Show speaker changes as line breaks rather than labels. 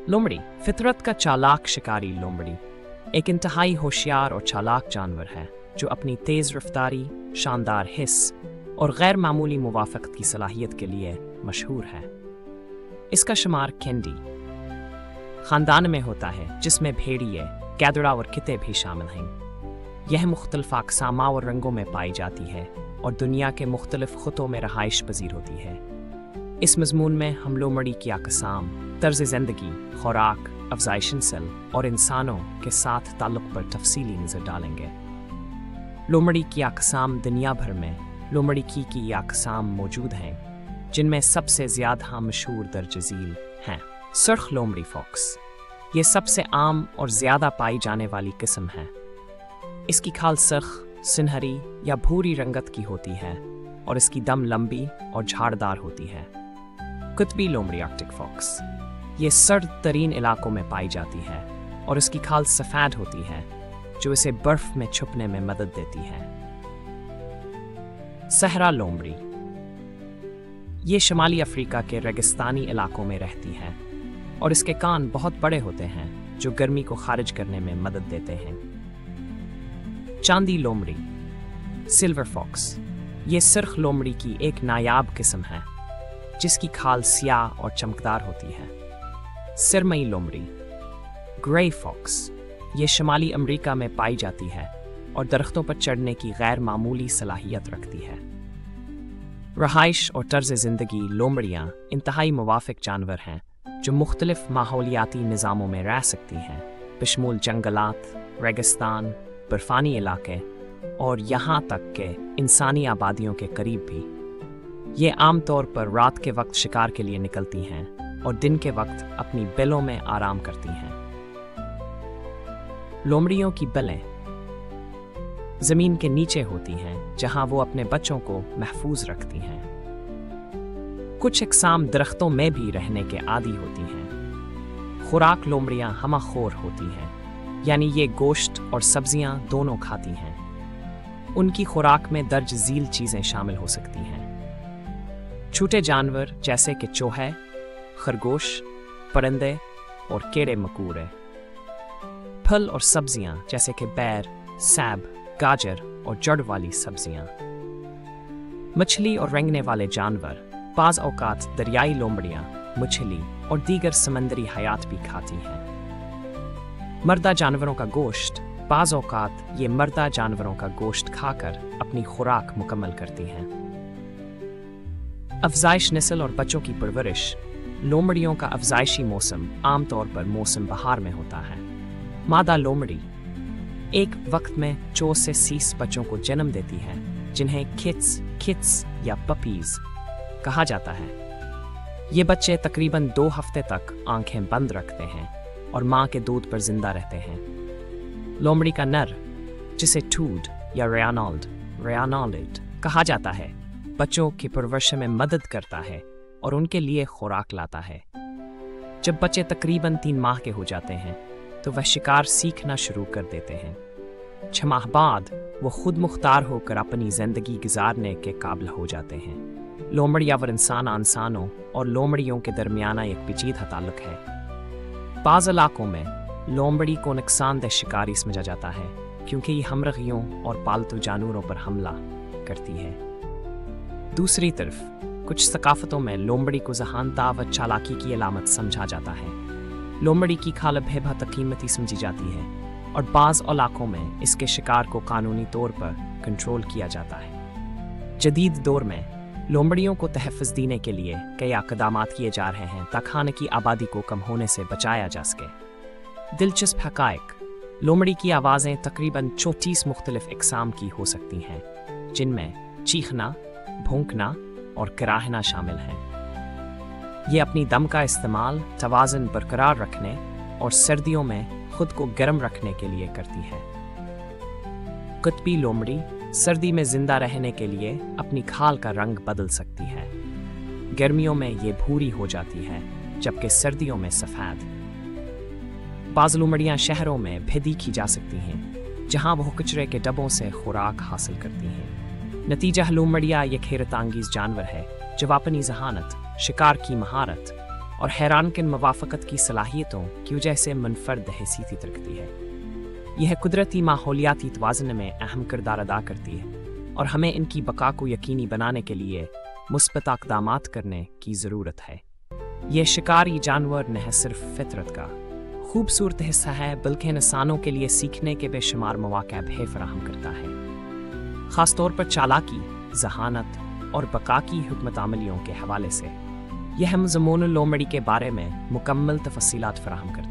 लोमड़ी फितरत का चालाक शिकारी लोमड़ी एक इंतहाई होशियार और चालाक जानवर है जो अपनी तेज़ रफ्तारी, शानदार हिस्स और गैर मामूली मुवाफ़क़त की सलाहियत के लिए मशहूर है। इसका शुमार कैंडी ख़ानदान में होता है जिसमें भेड़िए, गैदड़ा और किते भी शामिल हैं। यह मुख्तलिफ़ अक़साम और रंगों में पाई जाती है और दुनिया के मुख्तलिफ़ ख़ुतों में रहाइश पज़ीर होती है। इस मज़मून में हम लोमड़ी की अक़साम, तर्ज़ ज़िंदगी, खुराक, अफ़ज़ाइश नस्ल और इंसानों के साथ ताल्लुक़ पर तफसीली नज़र डालेंगे। लोमड़ी की अक़साम दुनिया भर में लोमड़ी की अक़साम मौजूद हैं, जिनमें सबसे ज़्यादा मशहूर दर्ज झील हैं। सुर्ख लोमड़ी फॉक्स ये सबसे आम और ज़्यादा पाई जाने वाली किस्म है। इसकी खाल सुर्ख, सुनहरी या भूरी रंगत की होती है और इसकी दम लंबी और झाड़दार होती है। कुतबी लोमड़ी आर्कटिक फॉक्स ये सर्द तरीन इलाकों में पाई जाती है और इसकी खाल सफ़ेद होती है जो इसे बर्फ में छुपने में मदद देती है। सहरा लोमड़ी ये शुमाली अफ्रीका के रेगिस्तानी इलाकों में रहती है और इसके कान बहुत बड़े होते हैं जो गर्मी को खारिज करने में मदद देते हैं। चांदी लोमड़ी सिल्वर फॉक्स ये सुर्ख लोमड़ी की एक नायाब किस्म है जिसकी खाल सियाह और चमकदार होती है। सिरमई लोमड़ी ग्रे फॉक्स ये शुमाली अमेरिका में पाई जाती है और दरख्तों पर चढ़ने की गैर मामूली सलाहियत रखती है। रहाइश और तर्ज ज़िंदगी लोमड़ियाँ इंतहाई मुवाफ़िक जानवर हैं जो मुख्तलिफ माहौलियाती निज़ामों में रह सकती हैं, बशमूल जंगलात, रेगिस्तान, बर्फ़ानी इलाके और यहाँ तक के इंसानी आबादियों के करीब भी। ये आम तौर पर रात के वक्त शिकार के लिए निकलती हैं और दिन के वक्त अपनी बिलों में आराम करती हैं। लोमड़ियों की बिलें ज़मीन के नीचे होती हैं जहां वो अपने बच्चों को महफूज रखती हैं। कुछ अक़साम दरख्तों में भी रहने के आदी होती हैं। खुराक लोमड़ियाँ हमाखोर होती हैं, यानी ये गोश्त और सब्जियां दोनों खाती हैं। उनकी खुराक में दर्ज झील चीज़ें शामिल हो सकती हैं। छोटे जानवर जैसे कि चूहे, खरगोश, परिंदे और कीड़े मकोड़े। फल और सब्जियां जैसे कि बैर, सेब, गाजर और जड़ वाली सब्जियां। मछली और रेंगने वाले जानवर बाज़ औक़ात दरियाई लोमड़ियां मछली और दीगर समंदरी हयात भी खाती हैं। मर्दा जानवरों का गोश्त बाज़ औक़ात ये मर्दा जानवरों का गोश्त खाकर अपनी खुराक मुकम्मल करती हैं। अफ़ज़ाइश नस्ल और बच्चों की परवरिश लोमड़ियों का अफ़ज़ाइशी मौसम आमतौर पर मौसम बहार में होता है। मादा लोमड़ी एक वक्त में 4 से 30 बच्चों को जन्म देती है जिन्हें किट्स या पपीज़ कहा जाता है। ये बच्चे तकरीबन 2 हफ्ते तक आंखें बंद रखते हैं और माँ के दूध पर जिंदा रहते हैं। लोमड़ी का नर जिसे टूड या रेयानॉलिड कहा जाता है बच्चों की परवरिश में मदद करता है और उनके लिए खुराक लाता है। जब बच्चे तकरीबन 3 माह के हो जाते हैं तो वह शिकार सीखना शुरू कर देते हैं। 6 माह बाद वो खुद मुख्तार होकर अपनी ज़िंदगी गुजारने के काबिल हो जाते हैं। लोमड़ियाँ व इंसानों और लोमड़ियों के दरमियाना एक पेचीदा ताल्लुक है। बाज़ इलाकों में लोमड़ी को नुकसानदेह शिकारी समझा जाता है क्योंकि ये हमरगियों और पालतू जानवरों पर हमला करती है। दूसरी तरफ कुछ सकाफ़तों में लोमड़ी को ज़हानता व चालाकी की अलामत समझा जाता है। लोमड़ी की खाल बेहद कीमती समझी जाती है और बाज़ इलाकों में इसके शिकार को कानूनी तौर पर कंट्रोल किया जाता है। जदीद दौर में लोमड़ियों को तहफ़्फ़ुज़ देने के लिए कई इक़दामात किए जा रहे हैं ताकि खाने की आबादी को कम होने से बचाया जा सके। दिलचस्प हक़ाइक़ लोमड़ी की आवाज़ें तकरीबन 34 मुख्तलिफ़ अक़साम की हो सकती हैं, जिनमें चीखना, भौंकना और कराहना शामिल हैं। ये अपनी दम का इस्तेमाल तवाज़ुन बरकरार रखने और सर्दियों में खुद को गर्म रखने के लिए करती है। कुतबी लोमड़ी सर्दी में जिंदा रहने के लिए अपनी खाल का रंग बदल सकती है। गर्मियों में ये भूरी हो जाती है जबकि सर्दियों में सफ़ेद। बाज़ लोमड़ियाँ शहरों में भी देखी जा सकती हैं जहाँ वह कचरे के डब्बों से खुराक हासिल करती हैं। नतीजा लोमड़ियाँ एक हैरत अंगेज़ जानवर है जो अपनी ज़हानत, शिकार की महारत اور حیرانکن موافقت کی صلاحیتوں کی وجہ سے منفرد حیثیت رکھتی ہے۔ یہ قدرتی ماحولیاتی توازن میں اہم کردار ادا کرتی ہے اور ہمیں ان کی بقا کو یقینی بنانے کے لیے مثبت اقدامات کرنے کی ضرورت ہے۔ یہ شکاری جانور نہ صرف فطرت کا خوبصورت حصہ ہے بلکہ انسانوں کے لیے سیکھنے کے بے شمار مواقع بھی فراہم کرتا ہے، خاص طور پر چالاکی، ذہانت اور بقا کی حکمت عملیوں کے حوالے سے۔ یہ ہم زمون لومڑی کے بارے میں مکمل تفصیلات فراہم کرتا ہے۔